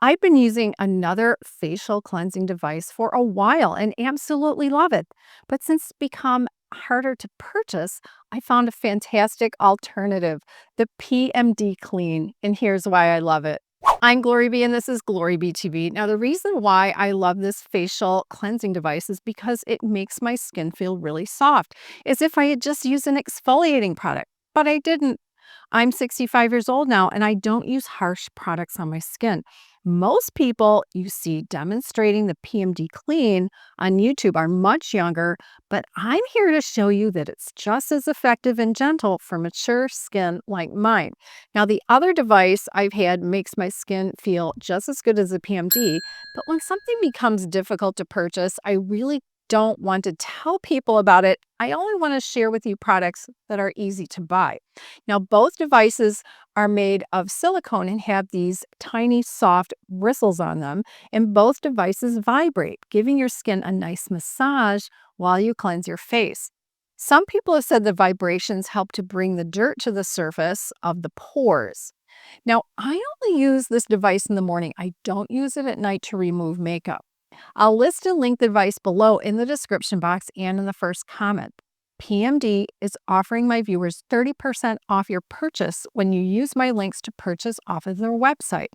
I've been using another facial cleansing device for a while and absolutely love it. But since it's become harder to purchase, I found a fantastic alternative, the PMD Clean. And here's why I love it. I'm GloryB and this is GloryB-TV. Now, the reason why I love this facial cleansing device is because it makes my skin feel really soft, as if I had just used an exfoliating product. But I didn't. I'm 65 years old now and I don't use harsh products on my skin. Most people you see demonstrating the PMD Clean on YouTube are much younger, but I'm here to show you that it's just as effective and gentle for mature skin like mine. Now, the other device I've had makes my skin feel just as good as the PMD, but when something becomes difficult to purchase, I really don't want to tell people about it. I only want to share with you products that are easy to buy. Now, both devices are made of silicone and have these tiny soft bristles on them, and both devices vibrate, giving your skin a nice massage while you cleanse your face. Some people have said the vibrations help to bring the dirt to the surface of the pores. Now, I only use this device in the morning. I don't use it at night to remove makeup. I'll list and link the device below in the description box and in the first comment. PMD is offering my viewers 30% off your purchase when you use my links to purchase off of their website.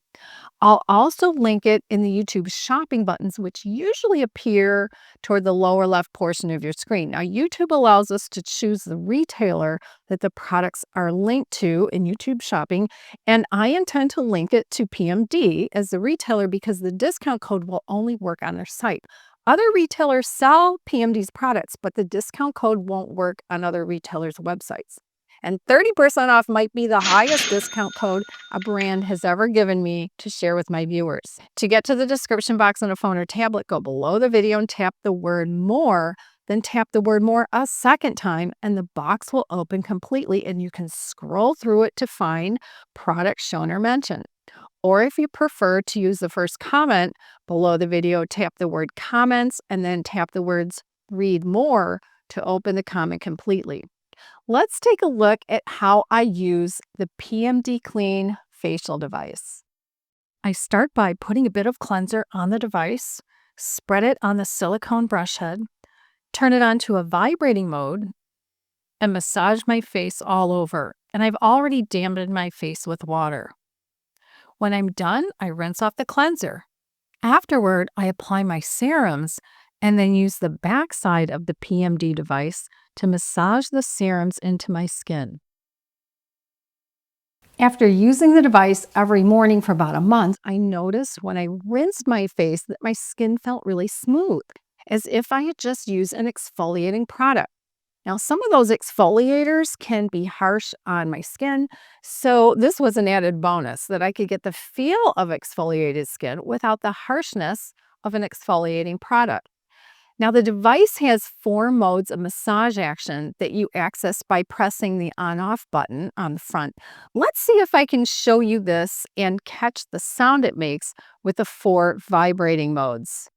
I'll also link it in the YouTube shopping buttons, which usually appear toward the lower left portion of your screen. Now, YouTube allows us to choose the retailer that the products are linked to in YouTube shopping, and I intend to link it to PMD as the retailer because the discount code will only work on their site. Other retailers sell PMD's products, but the discount code won't work on other retailers' websites. And 30% off might be the highest discount code a brand has ever given me to share with my viewers. To get to the description box on a phone or tablet, go below the video and tap the word more, then tap the word more a second time, and the box will open completely and you can scroll through it to find products shown or mentioned. Or if you prefer to use the first comment below the video, tap the word comments and then tap the words read more to open the comment completely. Let's take a look at how I use the PMD Clean facial device. I start by putting a bit of cleanser on the device, spread it on the silicone brush head, turn it on to a vibrating mode, and massage my face all over. And I've already dampened my face with water. When I'm done, I rinse off the cleanser. Afterward, I apply my serums and then use the back side of the PMD device to massage the serums into my skin. After using the device every morning for about a month, I noticed when I rinsed my face that my skin felt really smooth, as if I had just used an exfoliating product. Now, some of those exfoliators can be harsh on my skin, so this was an added bonus that I could get the feel of exfoliated skin without the harshness of an exfoliating product. Now, the device has 4 modes of massage action that you access by pressing the on-off button on the front. Let's see if I can show you this and catch the sound it makes with the 4 vibrating modes.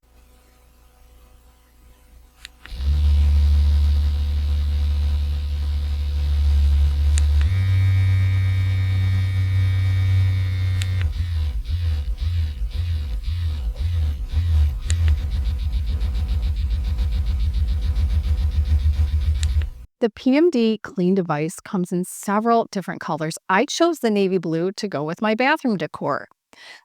The PMD Clean device comes in several different colors. I chose the navy blue to go with my bathroom decor.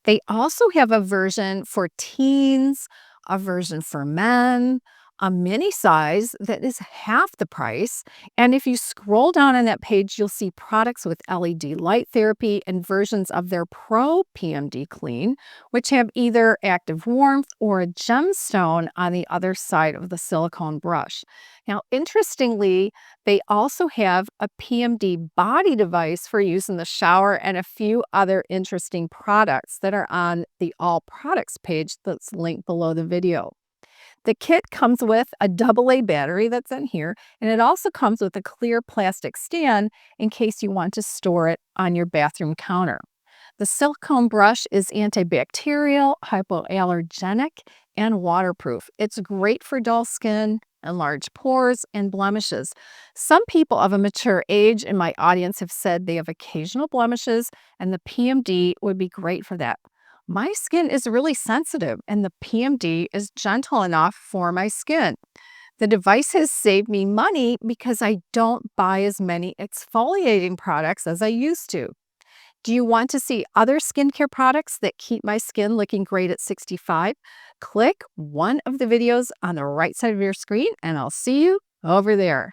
They also have a version for teens, a version for men, a mini size that is half the price. And if you scroll down on that page, you'll see products with LED light therapy and versions of their Pro PMD Clean, which have either active warmth or a gemstone on the other side of the silicone brush. Now, interestingly, they also have a PMD body device for use in the shower and a few other interesting products that are on the All Products page that's linked below the video. The kit comes with a AA battery that's in here, and it also comes with a clear plastic stand in case you want to store it on your bathroom counter. The silicone brush is antibacterial, hypoallergenic, and waterproof. It's great for dull skin, enlarged pores, and blemishes. Some people of a mature age in my audience have said they have occasional blemishes, and the PMD would be great for that. My skin is really sensitive, and the PMD is gentle enough for my skin. The device has saved me money because I don't buy as many exfoliating products as I used to. Do you want to see other skincare products that keep my skin looking great at 65? Click one of the videos on the right side of your screen, and I'll see you over there.